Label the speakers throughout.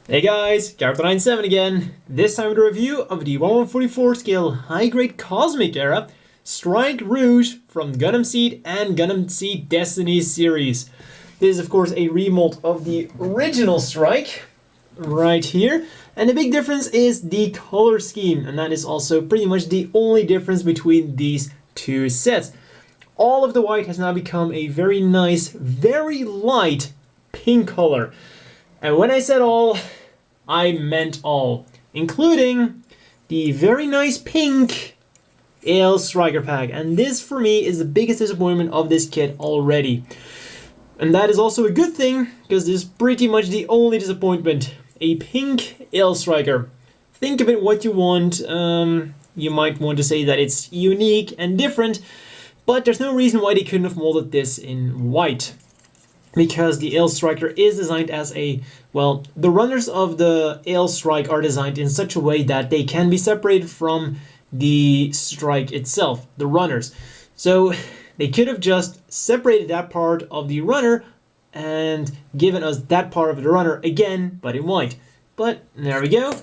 Speaker 1: Hey guys, Gareth97 again. This time with a review of the 1144 scale high-grade Cosmic Era Strike Rouge from Gundam Seed and Gundam Seed Destiny series. This is of course a remold of the original Strike, right here. And the big difference is the color scheme, and that is also pretty much the only difference between these two sets. All of the white has now become a very nice, very light pink color. And when I said all, I meant all, including the very nice pink AL Striker pack. And this, for me, is the biggest disappointment of this kit already. And that is also a good thing, because this is pretty much the only disappointment. A pink AL Striker. Think of it what you want. You might want to say that it's unique and different, but there's no reason why they couldn't have molded this in white. Because the AL Striker is designed as a, well, the runners of the AL Strike are designed in such a way that they can be separated from the Strike itself, the runners. So they could have just separated that part of the runner and given us that part of the runner again, but in white. But there we go.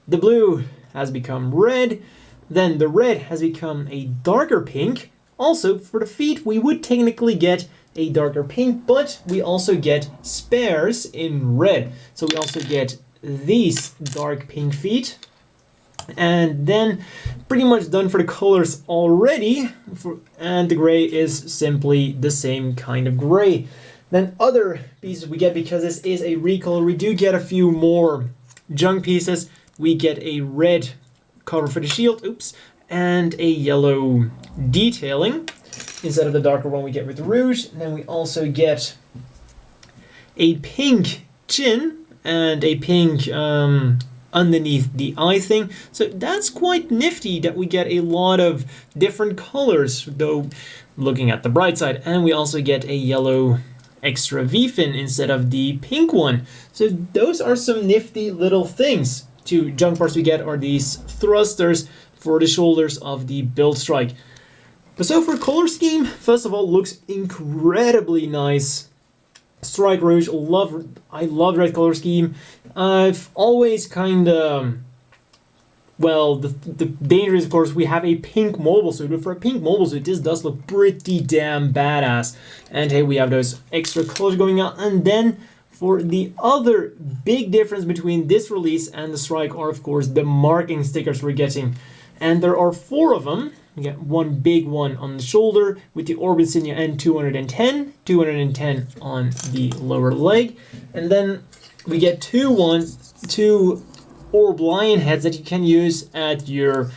Speaker 1: The blue has become red, then the red has become a darker pink. Also, for the feet, we would technically get a darker pink, but we also get spares in red. So we also get these dark pink feet. And then pretty much done for the colors already. And the gray is simply the same kind of gray. Then other pieces we get, because this is a recolor, we do get a few more junk pieces. We get a red cover for the shield, and a yellow detailing instead of the darker one we get with the Rouge. And then we also get a pink chin and a pink underneath the eye thing. So that's quite nifty that we get a lot of different colors, though looking at the bright side. And we also get a yellow extra V-fin instead of the pink one. So those are some nifty little things. Two junk parts we get are these thrusters for the shoulders of the build Strike. But so for color scheme, first of all, looks incredibly nice. Strike Rouge, I love red color scheme. I've always kind of, well, the danger is of course we have a pink mobile suit, but for a pink mobile suit, this does look pretty damn badass. And hey, we have those extra colors going on. And then for the other big difference between this release and the Strike are of course the marking stickers we're getting. And there are 4 of them. We get one big one on the shoulder with the orb insignia and 210 on the lower leg. And then we get two orb lion heads that you can use at your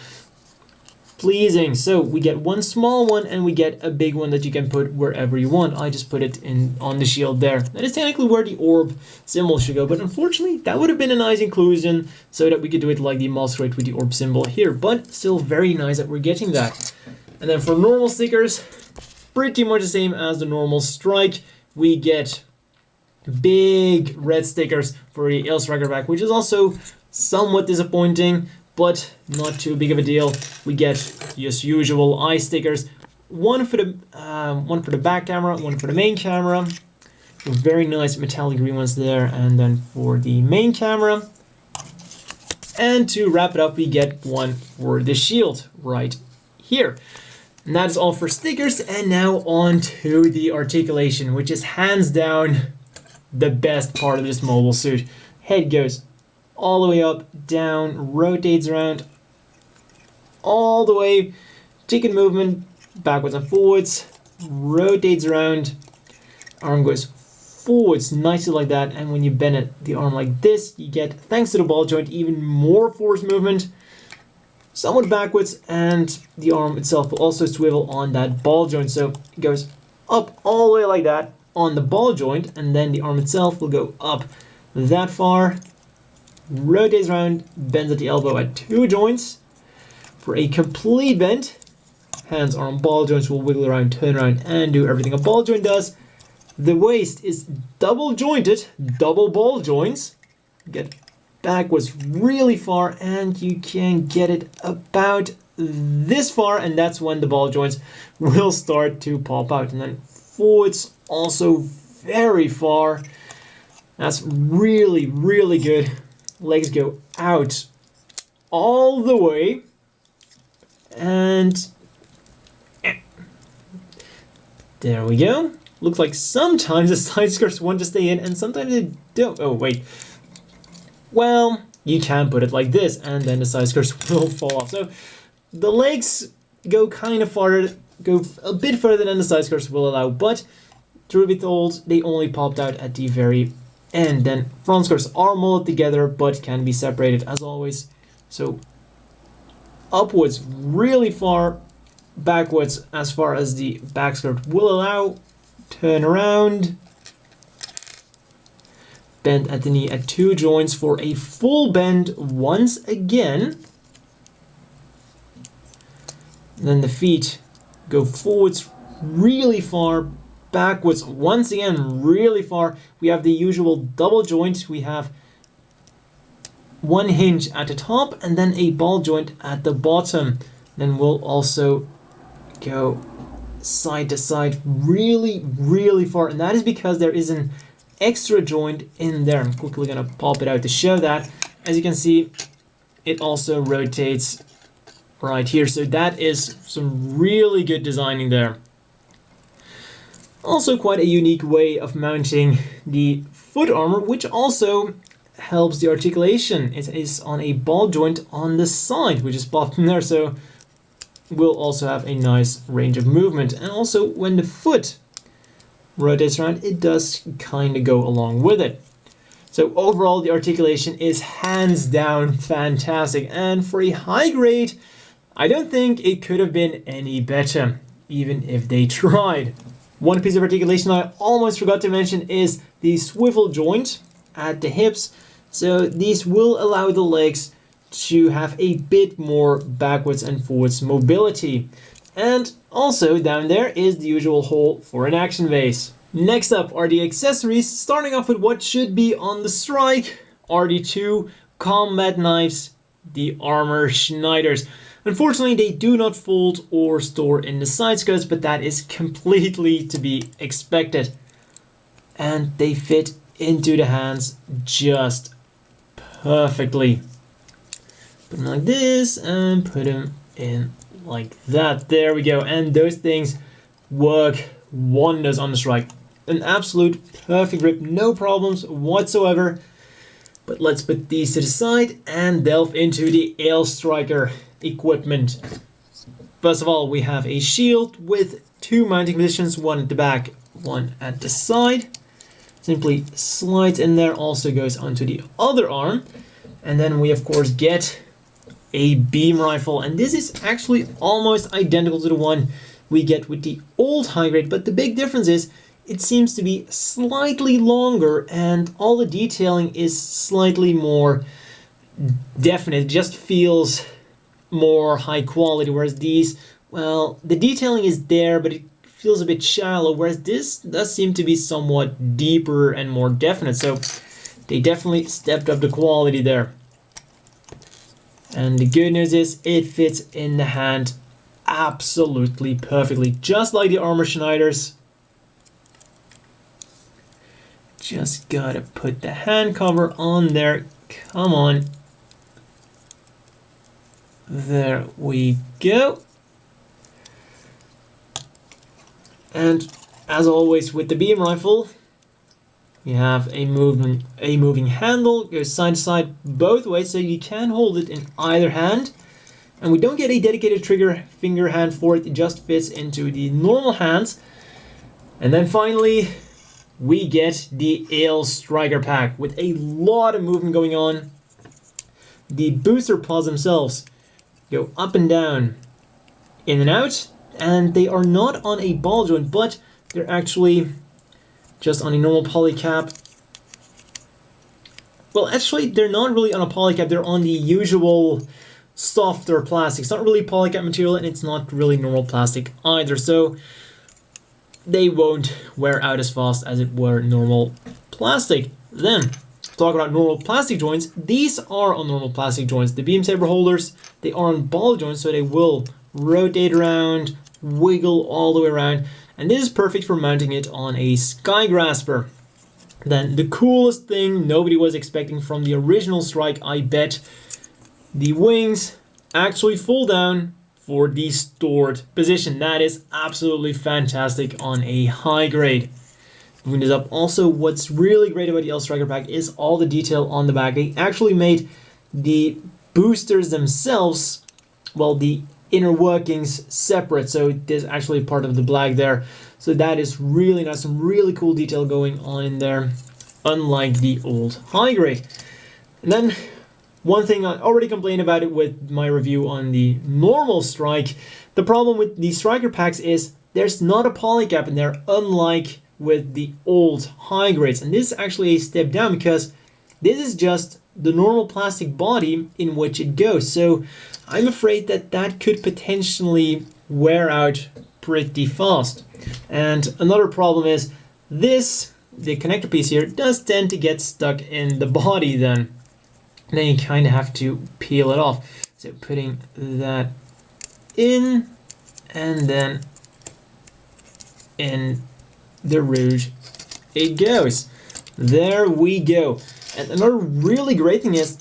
Speaker 1: pleasing. So we get one small one and we get a big one that you can put wherever you want. I just put it on the shield there. That is technically where the orb symbol should go, but unfortunately that would have been a nice inclusion so that we could do it like the Masquerade with the orb symbol here, but still very nice that we're getting that. And then for normal stickers, pretty much the same as the normal Strike. We get big red stickers for the AL Striker back, which is also somewhat disappointing, but not too big of a deal. We get just usual eye stickers, one for the back camera, one for the main camera. Very nice metallic green ones there, and then for the main camera. And to wrap it up, we get one for the shield right here. And that is all for stickers, and now on to the articulation, which is hands down the best part of this mobile suit. Head goes all the way up, down, rotates around, all the way, chicken movement, backwards and forwards, rotates around, arm goes forwards nicely like that, and when you bend it, the arm like this, you get, thanks to the ball joint, even more force movement, somewhat backwards, and the arm itself will also swivel on that ball joint, so it goes up all the way like that on the ball joint, and then the arm itself will go up that far, rotates around, bends at the elbow at 2 joints for a complete bend. Hands, arm, ball joints will wiggle around, turn around, and do everything a ball joint does. The waist is double jointed, double ball joints. Get backwards really far, and you can get it about this far, and that's when the ball joints will start to pop out. And then forwards also very far. That's really, really good. legs go out all the way, and there we go. Looks like sometimes the side skirts want to stay in and sometimes they don't. Oh, wait. Well, you can put it like this and then the side skirts will fall off. So the legs go kind of farther, go a bit further than the side skirts will allow, but truth be told, they only popped out at the very end. Then front skirts are molded together but can be separated as always. So upwards really far, backwards as far as the back skirt will allow. Turn around, bend at the knee at 2 joints for a full bend once again. Then the feet go forwards really far, backwards once again really far. We have the usual double joint. We have one hinge at the top and then a ball joint at the bottom. Then we'll also go side to side really far, and that is because there is an extra joint in there. I'm quickly gonna pop it out to show that. As you can see, it also rotates right here, so that is some really good designing there. Also quite a unique way of mounting the foot armor, which also helps the articulation. It is on a ball joint on the side, which is popped in there, so we'll also have a nice range of movement. And also when the foot rotates around, it does kind of go along with it. So overall, the articulation is hands down fantastic. And for a high grade, I don't think it could have been any better, even if they tried. One piece of articulation I almost forgot to mention is the swivel joint at the hips. So these will allow the legs to have a bit more backwards and forwards mobility. And also down there is the usual hole for an action vase. Next up are the accessories, starting off with what should be on the strike, RD2 combat knives, the armor Schneiders. Unfortunately, they do not fold or store in the side skirts, but that is completely to be expected. And they fit into the hands just perfectly. Put them like this and put them in like that. There we go. And those things work wonders on the strike. An absolute perfect grip, no problems whatsoever. But let's put these to the side and delve into the Ale Striker equipment. First of all, we have a shield with 2 mounting positions, one at the back, one at the side. Simply slides in there, also goes onto the other arm. And then we of course get a beam rifle, and this is actually almost identical to the one we get with the old high grade, but the big difference is it seems to be slightly longer and all the detailing is slightly more definite. It just feels more high quality, whereas these, well, the detailing is there, but it feels a bit shallow, whereas this does seem to be somewhat deeper and more definite. So they definitely stepped up the quality there. And the good news is it fits in the hand absolutely perfectly, just like the armor Schneiders. Just gotta put the hand cover on there. Come on. There we go. And as always with the beam rifle, you have a moving handle, goes side to side both ways, so you can hold it in either hand. And we don't get a dedicated trigger finger hand for it, it just fits into the normal hands. And then finally, we get the Ale Striker pack with a lot of movement going on. The booster pods themselves go up and down, in and out, and they are not on a ball joint, but they're actually just on a normal polycap. Well, actually, they're not really on a polycap, they're on the usual softer plastic. It's not really polycap material, and it's not really normal plastic either, so they won't wear out as fast as it were normal plastic. Then, talk about normal plastic joints. These are on normal plastic joints. The beam saber holders, they are on ball joints, so they will rotate around, wiggle all the way around, and this is perfect for mounting it on a sky grasper. Then the coolest thing nobody was expecting from the original strike, I bet, the wings actually fall down for the stored position. That is absolutely fantastic on a high grade. Moving this up, also what's really great about the L Striker pack is all the detail on the back. They actually made the boosters themselves, well, the inner workings separate, so there's actually part of the black there. So that is really nice, some really cool detail going on in there, unlike the old high grade. And then one thing I already complained about it with my review on the normal strike. The problem with the striker packs is there's not a poly cap in there, unlike with the old high grades. And this is actually a step down because this is just the normal plastic body in which it goes. So I'm afraid that that could potentially wear out pretty fast. And another problem is this, the connector piece here, does tend to get stuck in the body then. Then you kind of have to peel it off. So putting that in and then in the Rouge it goes. There we go. And another really great thing is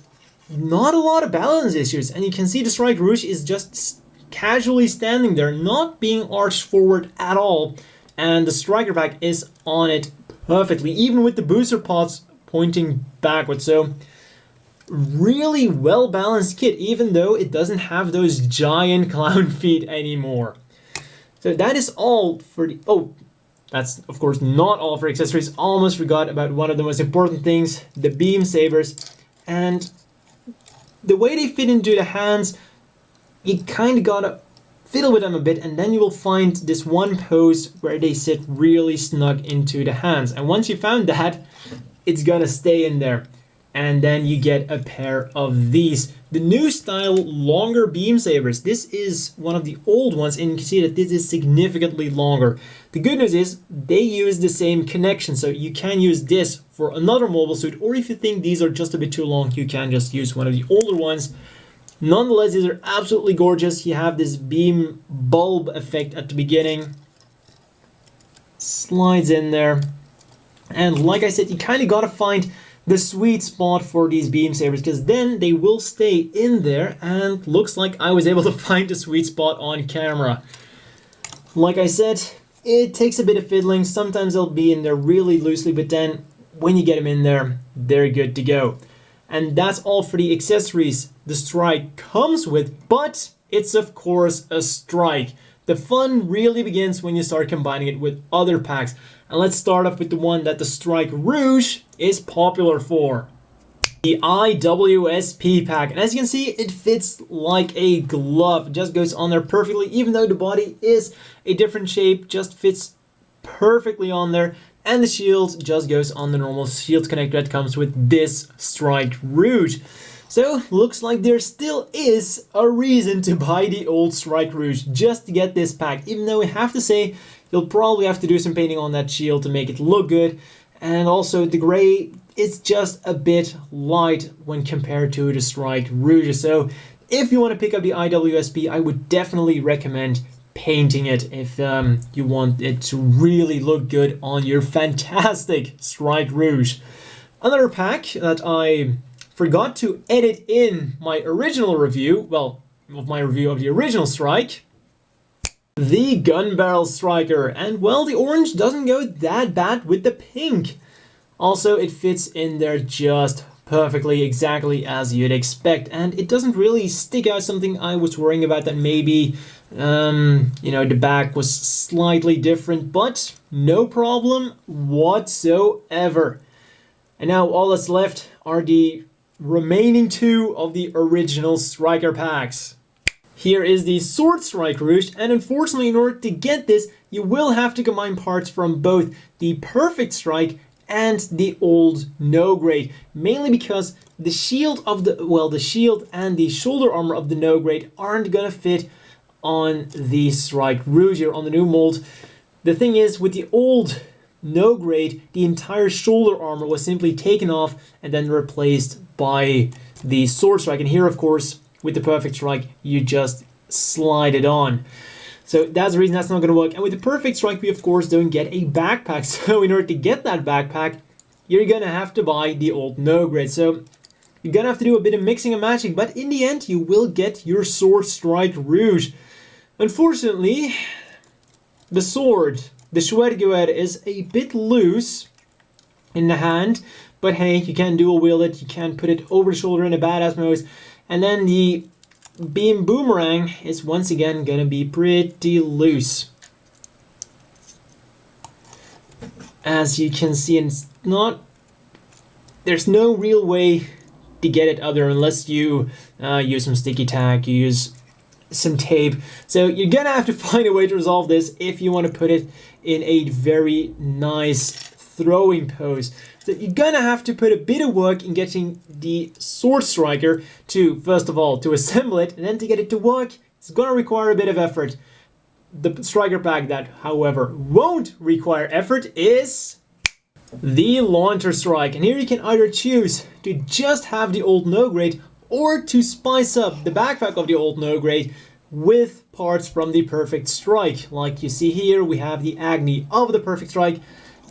Speaker 1: not a lot of balance issues, and you can see the Strike Rouge is just casually standing there, not being arched forward at all, and the striker pack is on it perfectly, even with the booster pods pointing backwards. So really well balanced kit, even though it doesn't have those giant clown feet anymore. So that is all for the, oh, that's of course not all for accessories. Almost forgot about one of the most important things, the beam sabers. And the way they fit into the hands, you kind of gotta fiddle with them a bit, and then you will find this one pose where they sit really snug into the hands. And once you found that, it's gonna stay in there. And then you get a pair of these. The new style longer beam sabers. This is one of the old ones, and you can see that this is significantly longer. The good news is they use the same connection, so you can use this for another mobile suit, or if you think these are just a bit too long, you can just use one of the older ones. Nonetheless, these are absolutely gorgeous. You have this beam bulb effect at the beginning. Slides in there. And like I said, you kind of gotta find the sweet spot for these beam sabers, because then they will stay in there, and looks like I was able to find the sweet spot on camera. Like I said, it takes a bit of fiddling. Sometimes they'll be in there really loosely, but then when you get them in there, they're good to go. And that's all for the accessories the Strike comes with, but it's of course a Strike. The fun really begins when you start combining it with other packs. And let's start off with the one that the Strike Rouge is popular for. The IWSP pack. And as you can see, it fits like a glove. It just goes on there perfectly, even though the body is a different shape, just fits perfectly on there. And the shield just goes on the normal shield connector that comes with this Strike Rouge. So, looks like there still is a reason to buy the old Strike Rouge just to get this pack, even though I have to say, you'll probably have to do some painting on that shield to make it look good. And also the gray is just a bit light when compared to the Strike Rouge. So if you want to pick up the IWSP, I would definitely recommend painting it if you want it to really look good on your fantastic Strike Rouge. Another pack that I forgot to edit in my original review, well, of my review of the original Strike, the Gun Barrel Striker. And well, the orange doesn't go that bad with the pink. Also, it fits in there just perfectly, exactly as you'd expect, and it doesn't really stick out. Something I was worrying about, that maybe you know, the back was slightly different, but no problem whatsoever. And now all that's left are the remaining two of the original Striker packs. Here is the Sword Strike Rouge, and unfortunately in order to get this, you will have to combine parts from both the Perfect Strike and the old No Grade, mainly because the shield of the, well, the shield and the shoulder armor of the No Grade aren't gonna fit on the Strike Rouge here on the new mold. The thing is, with the old No Grade, the entire shoulder armor was simply taken off and then replaced by the Sword Strike, and here of course with the Perfect Strike you just slide it on. So that's the reason that's not going to work. And with the Perfect Strike we of course don't get a backpack, so in order to get that backpack you're gonna have to buy the old no grade. So you're gonna have to do a bit of mixing and matching, but in the end, you will get your sword Strike Rouge. Unfortunately, the sword, the Schwertgewehr, is a bit loose in the hand, but hey, you can dual wield it, you can put it over the shoulder in a badass mode, and then the beam boomerang is once again gonna be pretty loose. As you can see, it's not, there's no real way to get it other unless you use some sticky tack, you use some tape. So you're gonna have to find a way to resolve this if you want to put it in a very nice throwing pose. So you're gonna have to put a bit of work in getting the sword striker to, first of all, to assemble it, and then to get it to work, it's gonna require a bit of effort. The striker pack that, however, won't require effort is the Launcher Strike. And here you can either choose to just have the old no grade or to spice up the backpack of the old no grade with parts from the Perfect Strike. Like you see here, we have the Agni of the Perfect Strike,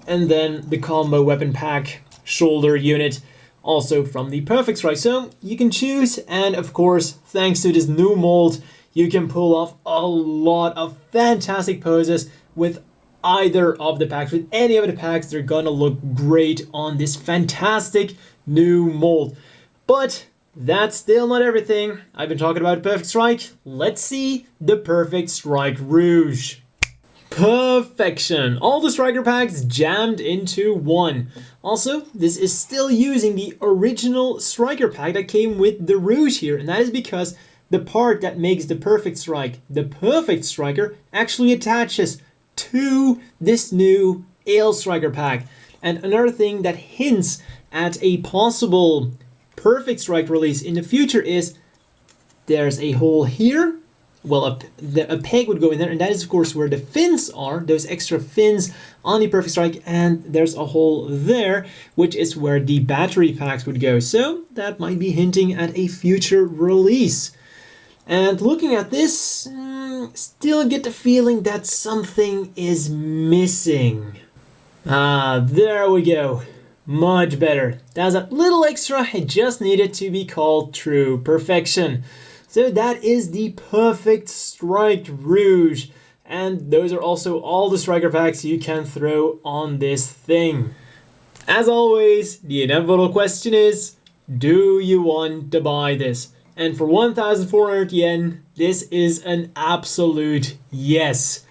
Speaker 1: and then the combo weapon pack shoulder unit also from the Perfect Strike. So you can choose, and of course, thanks to this new mold, you can pull off a lot of fantastic poses with either of the packs. With any of the packs, they're gonna look great on this fantastic new mold. But that's still not everything. I've been talking about Perfect Strike. Let's see the Perfect Strike Rouge. Perfection. All the striker packs jammed into one. Also, this is still using the original striker pack that came with the Rouge here, and that is because the part that makes the Perfect Strike, the Perfect Striker, actually attaches to this new Ale Striker pack. And another thing that hints at a possible Perfect Strike release in the future is there's a hole here. Well, a peg would go in there, and that is of course where the fins are, those extra fins on the Perfect Strike, and there's a hole there, which is where the battery packs would go. So that might be hinting at a future release. And looking at this, still get the feeling that something is missing. Ah, there we go. Much better. That's a little extra, it just needed to be called true perfection. So that is the Perfect Strike Rouge. And those are also all the striker packs you can throw on this thing. As always, the inevitable question is, do you want to buy this? And for 1,400 yen, this is an absolute yes.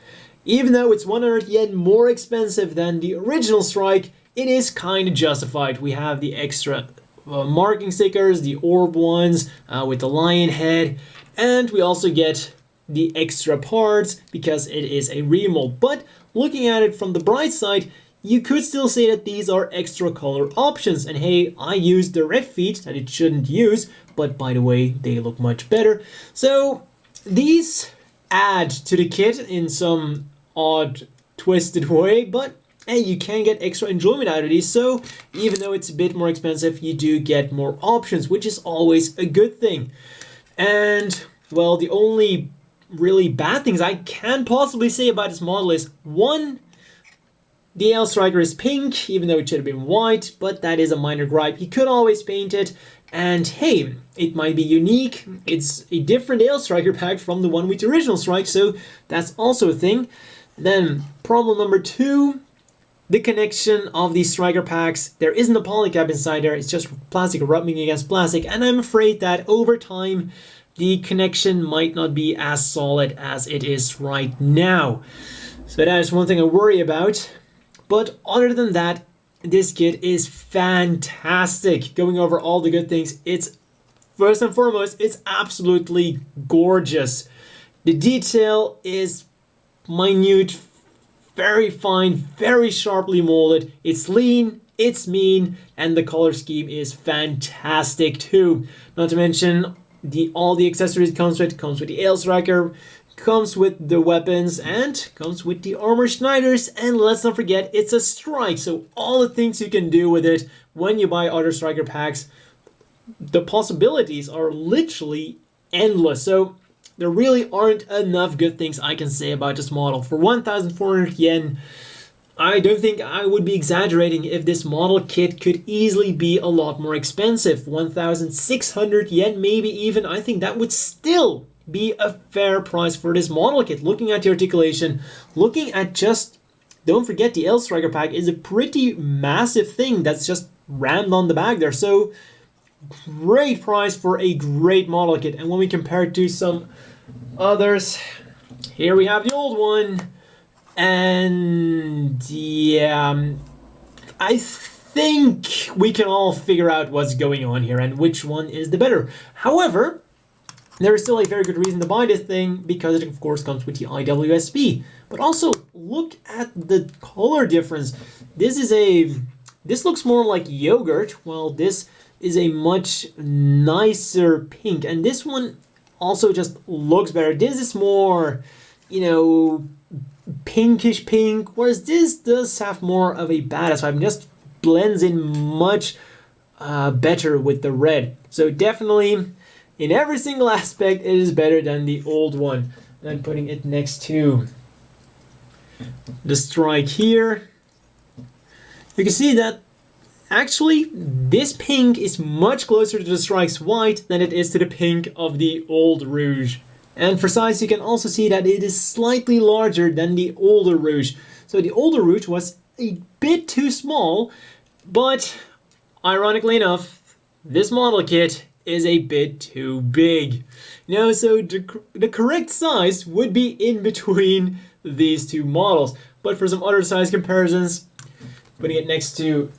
Speaker 1: Even though it's 100 yen more expensive than the original Strike, it is kind of justified. We have the extra marking stickers, the orb ones with the lion head, and we also get the extra parts because it is a remold. But looking at it from the bright side, you could still say that these are extra color options. And hey, I used the red feet that it shouldn't use, but by the way, they look much better. So these add to the kit in some odd, twisted way, but hey, you can get extra enjoyment out of these. So even though it's a bit more expensive, you do get more options, which is always a good thing. And well, the only really bad things I can possibly say about this model is, one, the Ale Striker is pink, even though it should have been white, but that is a minor gripe. You could always paint it, and hey, it might be unique. It's a different Ale Striker pack from the one with the original Strike, so that's also a thing. Then, problem number two, the connection of these striker packs. There isn't a polycap inside there, it's just plastic rubbing against plastic, and I'm afraid that over time, the connection might not be as solid as it is right now. So that is one thing I worry about. But other than that, this kit is fantastic. Going over all the good things, it's first and foremost, it's absolutely gorgeous. The detail is minute, very fine, very sharply molded. It's lean, it's mean, and the color scheme is fantastic too. Not to mention all the accessories it comes with the Ale Striker, comes with the weapons, and comes with the armor Schneiders, and let's not forget it's a Strike, so all the things you can do with it when you buy other striker packs, the possibilities are literally endless. So there really aren't enough good things I can say about this model. For 1,400 yen, I don't think I would be exaggerating if this model kit could easily be a lot more expensive. 1,600 yen, maybe even. I think that would still be a fair price for this model kit. Looking at the articulation, looking at just, don't forget the L Striker pack is a pretty massive thing that's just rammed on the back there. So great price for a great model kit. And when we compare it to some others, here we have the old one. And yeah, I think we can all figure out what's going on here and which one is the better. However, there is still a very good reason to buy this thing because it of course comes with the IWSB. But also look at the color difference. This looks more like yogurt, while this is a much nicer pink. And this one also just looks better. This is more, you know, pinkish pink, whereas this does have more of a badass vibe and just blends in much better with the red. So definitely in every single aspect it is better than the old one. Then putting it next to the strike here, you can see that actually this pink is much closer to the strike's white than it is to the pink of the old Rouge. And for size, you can also see that it is slightly larger than the older Rouge. So the older Rouge was a bit too small, but ironically enough, this model kit is a bit too big. Now, so the correct size would be in between these two models. But for some other size comparisons, putting it next to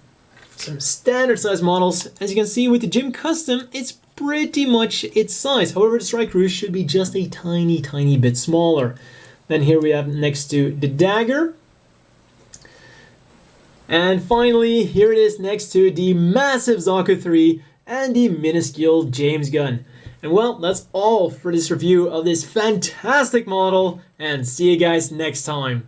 Speaker 1: some standard size models, as you can see with the Gym Custom, it's pretty much its size. However, the Strike Rouge should be just a tiny bit smaller. Then here we have next to the Dagger. And finally, here it is next to the massive Zaku 3 and the minuscule James gun. And well, that's all for this review of this fantastic model, and see you guys next time.